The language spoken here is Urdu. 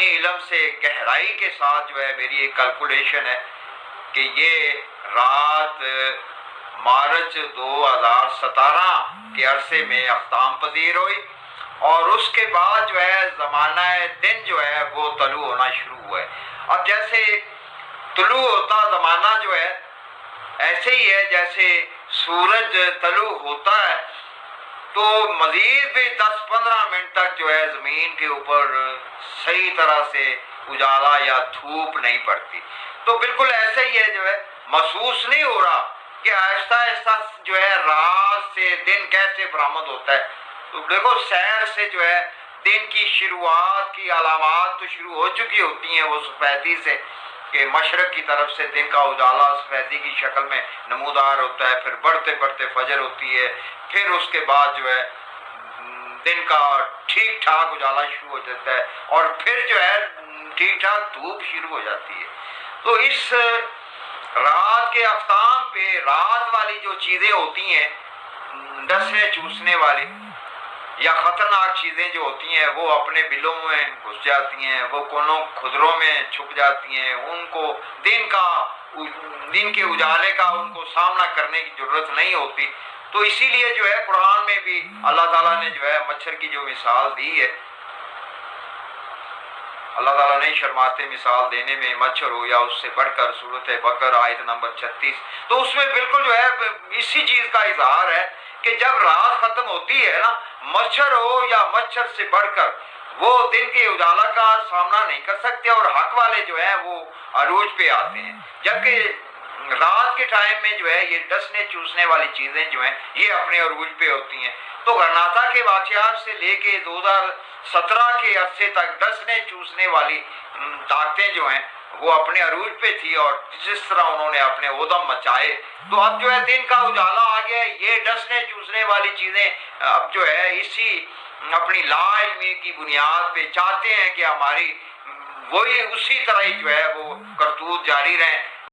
قرآنی علم سے گہرائی کے ساتھ جو ہے میری ایک کیلکولیشن ہے کہ یہ رات مارچ 2017 کے عرصے میں اختتام پذیر ہوئی، اور اس کے بعد جو ہے زمانہ دن جو ہے وہ طلوع ہونا شروع ہوا ہے۔ اب جیسے طلوع ہوتا زمانہ جو ہے ایسے ہی ہے جیسے سورج طلوع ہوتا ہے تو مزید بھی 10-15 منٹ تک جو ہے زمین کے اوپر صحیح طرح سے اجالا یا دھوپ نہیں پڑتی۔ تو بالکل ایسے ہی ہے جو ہے محسوس نہیں ہو رہا کہ آہستہ آہستہ جو ہے رات سے دن کیسے برآمد ہوتا ہے۔ تو دیکھو سحر سے جو ہے دن کی شروعات کی علامات تو شروع ہو چکی ہوتی ہیں، وہ سفیدی سے کہ مشرق کی طرف سے دن کا اجالا سفیدی کی شکل میں نمودار ہوتا ہے، پھر بڑھتے بڑھتے فجر ہوتی ہے، پھر اس کے بعد جو ہے دن کا ٹھیک ٹھاک اجالا شروع ہو جاتا ہے، اور پھر جو ہے ٹھیک ٹھاک دھوپ شروع ہو جاتی ہے۔ تو اس رات کے اختتام پہ رات والی جو چیزیں ہوتی ہیں ڈسنے چوسنے والی یا خطرناک چیزیں جو ہوتی ہیں وہ اپنے بلوں میں گھس جاتی ہیں، وہ کونوں کھدروں میں چھپ جاتی ہیں، ان کو دن کے اجالے کا ان کو سامنا کرنے کی ضرورت نہیں ہوتی۔ تو اسی لیے جو ہے قرآن میں بھی اللہ تعالیٰ نے جو ہے مچھر کی جو مثال دی ہے، اللہ تعالیٰ نہیں شرماتے مثال دینے میں، مچھر ہو یا اس سے بڑھ کر سورۃ بقرہ آیت نمبر 36، تو اس میں بالکل جو ہے اسی چیز کا اظہار ہے کہ جب رات ختم ہوتی ہے نا، مچھر ہو یا مچھر سے بڑھ کر وہ دن کے اجالا کا سامنا نہیں کر سکتے، اور حق والے جو ہیں وہ عروج پہ آتے ہیں، جبکہ رات کے ٹائم میں جو ہے یہ ڈسنے چوسنے والی چیزیں جو ہیں یہ اپنے عروج پہ ہوتی ہیں۔ تو غرناطہ کے واقعات سے لے کے 2017 کے عرصے تک ڈسنے چوسنے والی طاقتیں جو ہیں وہ اپنے عروج پہ تھی، اور جس طرح انہوں نے اپنے ادم مچائے، تو اب جو ہے دن کا اجالا آ گیا ہے، یہ ڈسنے چوسنے والی چیزیں اب جو ہے اسی اپنی لا علمی کی بنیاد پہ چاہتے ہیں کہ ہماری وہی اسی طرح ہی جو ہے وہ کرتوت جاری رہیں،